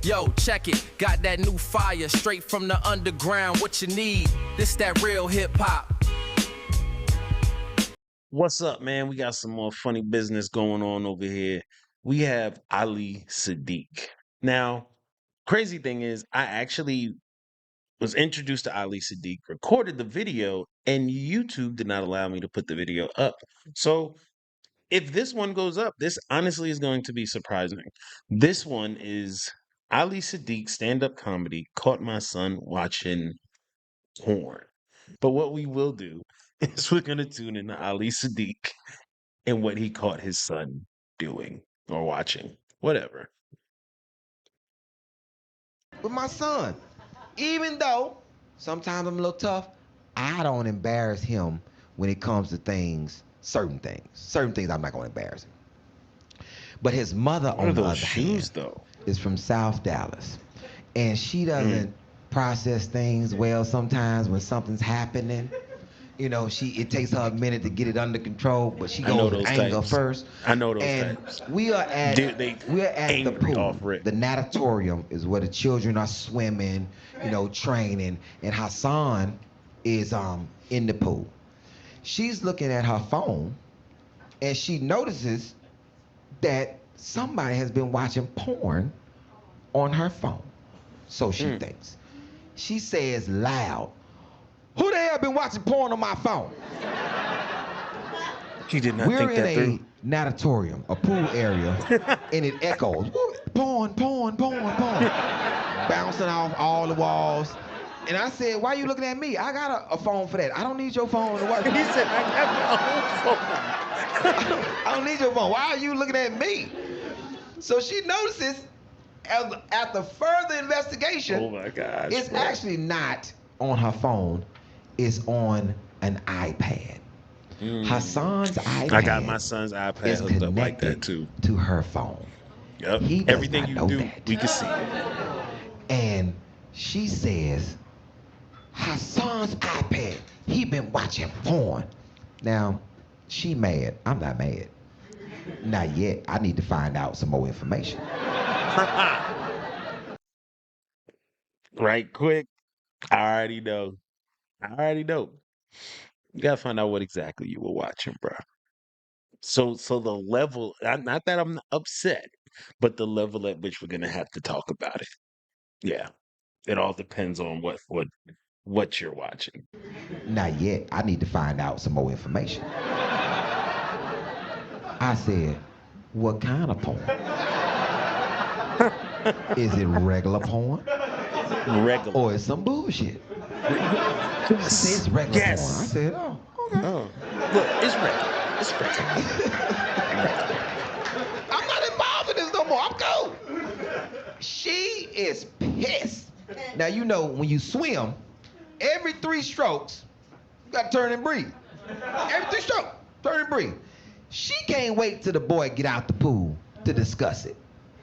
Yo, check it, got that new fire straight from the underground. What you need? This that real hip hop. What's up, man? We got some more funny business going on over here. We have Ali Siddiq. Now, crazy thing is, I actually was introduced to Ali Siddiq, recorded the video, and YouTube did not allow me to put the video up. So, if this one goes up, this honestly is going to be surprising. This one is Ali Siddiq stand-up comedy caught my son watching porn. But what we will do is we're going to tune in to Ali Siddiq and what he caught his son doing or watching, whatever. With my son, even though sometimes I'm a little tough, I don't embarrass him when it comes to things, certain things. Certain things I'm not going to embarrass him. But his mother, What are on the those other shoes, hand, though? is from South Dallas. And she doesn't process things well sometimes when something's happening. You know, it takes her a minute to get it under control, but she I know goes with those anger types. first. I know those And types. we are at Dude, they we're at the angry pool. off rip. The natatorium is where the children are swimming, training, and Hassan is in the pool. She's looking at her phone, and she notices that somebody has been watching porn on her phone. So she thinks. She says loud, "Who the hell been watching porn on my phone?" He did not We're think in that through. a natatorium, a pool area, and it echoes. Porn, porn, porn, porn. Bouncing off all the walls. And I said, "Why are you looking at me? I got a phone for that. I don't need your phone to watch." He said, I got my own phone. I don't need your phone. Why are you looking at me? So she notices, after further investigation, Oh my gosh. it's bro. actually not on her phone. It's on an iPad. Hassan's iPad I got my son's iPad is hooked up like that connected too. to her phone. Yep. He does Everything not you know do, that. we can see. And she says, Hassan's iPad, he been watching porn. Now, she mad. I'm not mad. Not yet. I need to find out some more information. Right quick. I already know. You gotta find out what exactly you were watching, bro. So the level, not that I'm upset, but the level at which we're gonna have to talk about it. Yeah. It all depends on what you're watching. Not yet. I need to find out some more information. I said, what kind of porn? Is it regular porn? Regular. Or is some bullshit? She said it's regular porn. I said, oh, okay. Oh. Look, it's regular. It's regular. I'm not involved in this no more. I'm cool. She is pissed. Now, when you swim, every 3 strokes, you got to turn and breathe. Every 3 strokes, turn and breathe. She can't wait till the boy get out the pool to discuss it.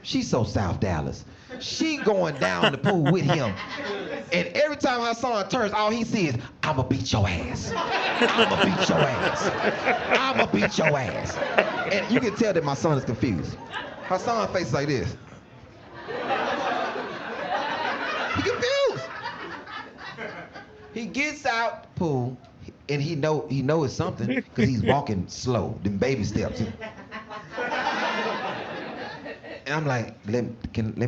She's so South Dallas. She going down the pool with him. And every time her son turns, all he sees is, I'ma beat your ass. I'ma beat your ass. I'ma beat your ass. And you can tell that my son is confused. Her son's face is like this. He confused. He gets out the pool, and he know it's something because he's walking slow, them baby steps. And I'm like, let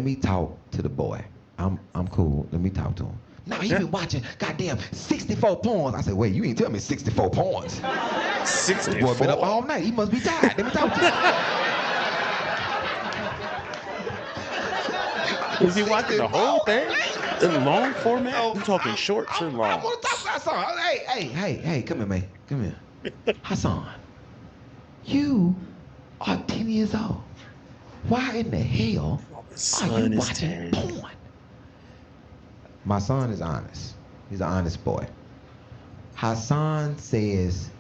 me talk to the boy. I'm cool. Let me talk to him. No, he been watching goddamn 64 porns. I said, wait, you ain't tell me 64 porns. 64. This boy been up all night. He must be tired. Let me talk to him. Is he watching the whole thing? In long format? I'm talking shorts or long? I want to talk to Hassan. Hey, come here, man. Come here. Hassan, you are 10 years old. Why in the hell are you watching porn? My son is honest. He's an honest boy. Hassan says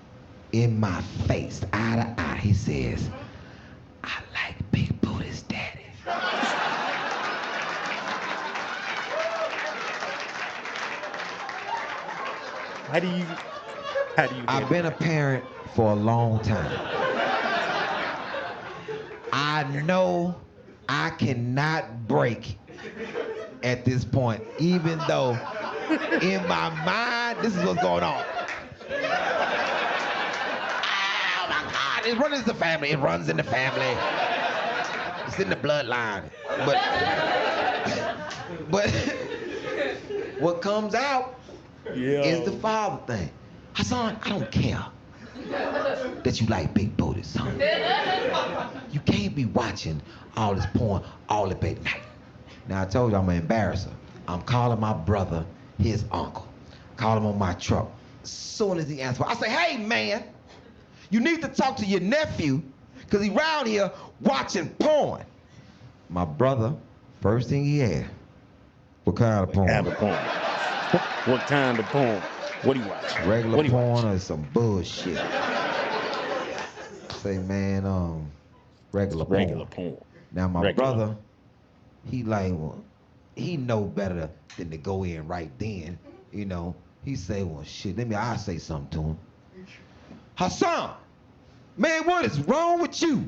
in my face, eye to eye, he says, I like big booties, daddy. How do you I've been a parent for a long time. I know I cannot break at this point, even though in my mind, this is what's going on. Oh my God, it runs in the family. It runs in the family. It's in the bloodline. But what comes out is the father thing. Hassan, I don't care that you like big booties, son. You can't be watching all this porn all the big night. Now I told you I'm an embarrasser. I'm calling my brother his uncle. Call him on my truck. As soon as he answers, I say, hey man, you need to talk to your nephew because he around here watching porn. My brother, first thing he asked, what kind of porn? What kind of porn? What do you watch? Regular What do you porn watch? or some bullshit? Say, man, regular Regular porn. porn. Now my Regular. brother, he like, well, he know better than to go in right then. You know, he say, well, shit, I say something to him. Hassan, man, what is wrong with you?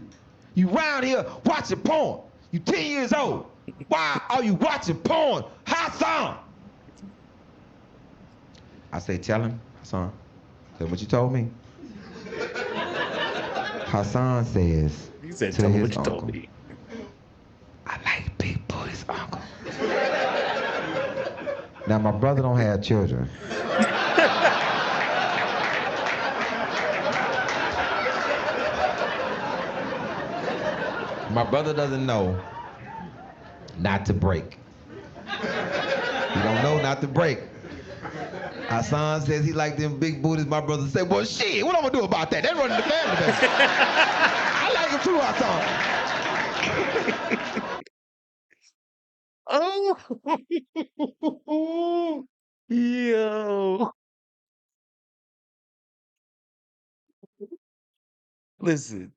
You round here watching porn. You 10 years old. Why are you watching porn? Hassan! I say, tell him, Hassan. Tell him what you told me. Hassan says He said, to tell me his what you uncle, told me. I like big booties, uncle. Now my brother don't have children. My brother doesn't know not to break. He don't know not to break. Hassan says he like them big booties. My brother say, well, shit, what I'm gonna do about that? That running the family, baby. I like him too, Hassan. Oh, yo. Listen.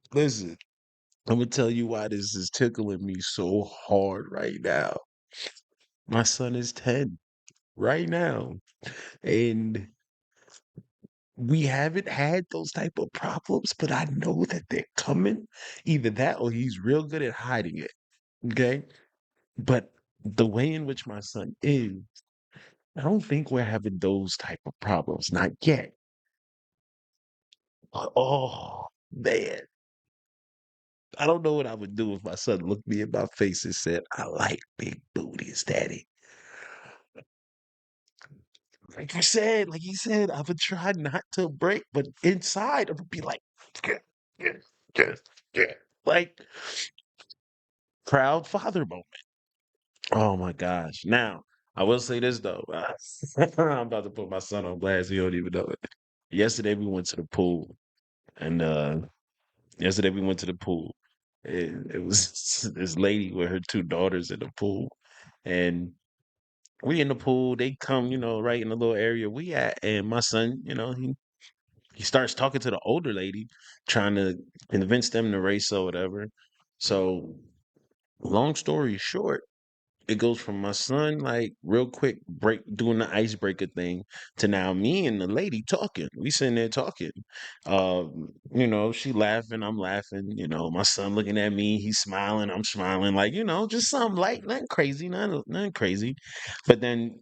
I'm gonna tell you why this is tickling me so hard right now. My son is 10 right now, and we haven't had those type of problems, but I know that they're coming. Either that or he's real good at hiding it. Okay. But the way in which my son is, I don't think we're having those type of problems. Not yet. Oh man. I don't know what I would do if my son looked me in my face and said, I like big booties, daddy. Like you said, I would try not to break, but inside I would be like, yeah, yeah, yeah, yeah. Like proud father moment. Oh my gosh. Now, I will say this though. I'm about to put my son on blast. He don't even know it. Yesterday we went to the pool. And yesterday we went to the pool. It was this lady with her two daughters in the pool. And we in the pool, they come, right in the little area we at, and my son, he starts talking to the older lady, trying to convince them to race or whatever. So, long story short, it goes from my son, like real quick, doing the icebreaker thing, to now me and the lady talking. We sitting there talking. She laughing, I'm laughing. My son looking at me, he's smiling, I'm smiling. Like, just something light, nothing crazy, nothing crazy. But then,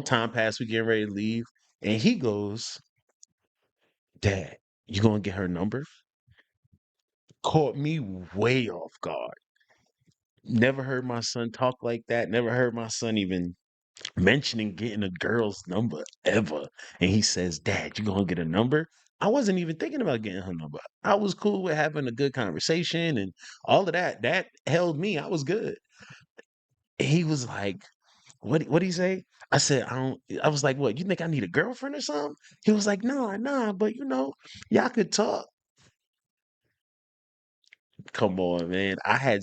time passed, we getting ready to leave, and he goes, "Dad, you gonna get her number?" Caught me way off guard. Never heard my son talk like that. Never heard my son even mentioning getting a girl's number ever. And he says, Dad, you gonna get a number? I wasn't even thinking about getting her number. I was cool with having a good conversation and all of that. That held me. I was good. He was like, what did he say? I said, I was like, what, you think I need a girlfriend or something? He was like, nah, but y'all could talk. Come on, man. I had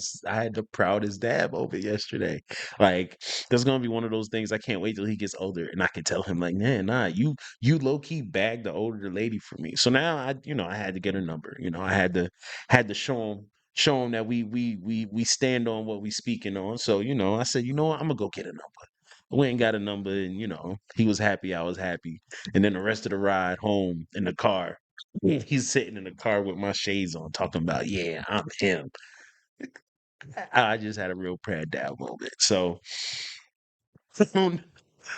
the proudest dad over yesterday. Like, there's gonna be one of those things. I can't wait till he gets older and I can tell him, like, man, nah, you low key bagged the older lady for me. So now I had to get her number. I had to show him that we stand on what we speaking on. So, I said, you know what, I'm gonna go get a number. We ain't got a number, and he was happy, I was happy. And then the rest of the ride home in the car, he's sitting in the car with my shades on, talking about, yeah, I'm him. I just had a real proud dad moment. So I don't,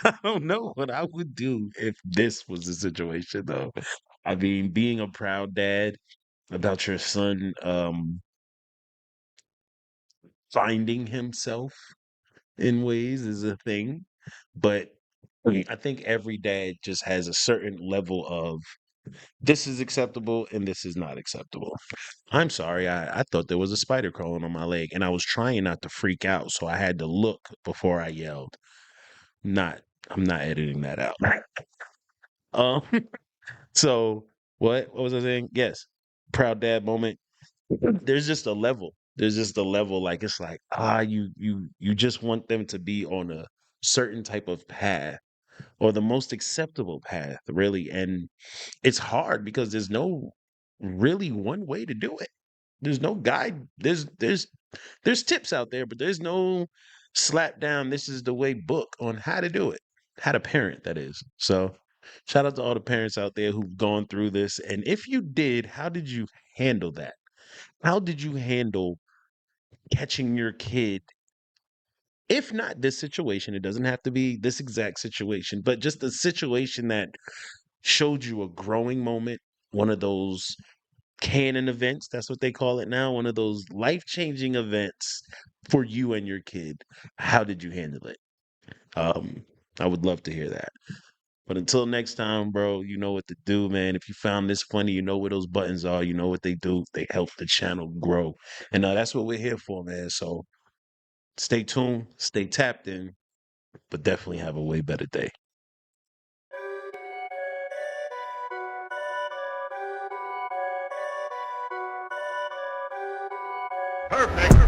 I don't know what I would do if this was the situation, though. I mean, being a proud dad about your son finding himself in ways is a thing, but I think every dad just has a certain level of this is acceptable and this is not acceptable. I'm sorry, I thought there was a spider crawling on my leg, and I was trying not to freak out, so I had to look before I yelled. Not, I'm not editing that out. Um, so what was I saying? Yes, proud dad moment. There's just a level. There's just a level. Like it's like you just want them to be on a certain type of path or the most acceptable path, really. And it's hard because there's no really one way to do it. There's no guide. There's tips out there, but there's no slap down. This is the way book on how to do it, how to parent. That is. So, shout out to all the parents out there who've gone through this. And if you did, how did you handle that? How did you handle catching your kid? If not this situation, it doesn't have to be this exact situation, but just a situation that showed you a growing moment, one of those canon events, that's what they call it now, one of those life-changing events for you and your kid. How did you handle it? Um, I would love to hear that. But until next time, bro, you know what to do, man. If you found this funny, you know where those buttons are. You know what they do. They help the channel grow. And that's what we're here for, man. So stay tuned, stay tapped in, but definitely have a way better day. Perfect.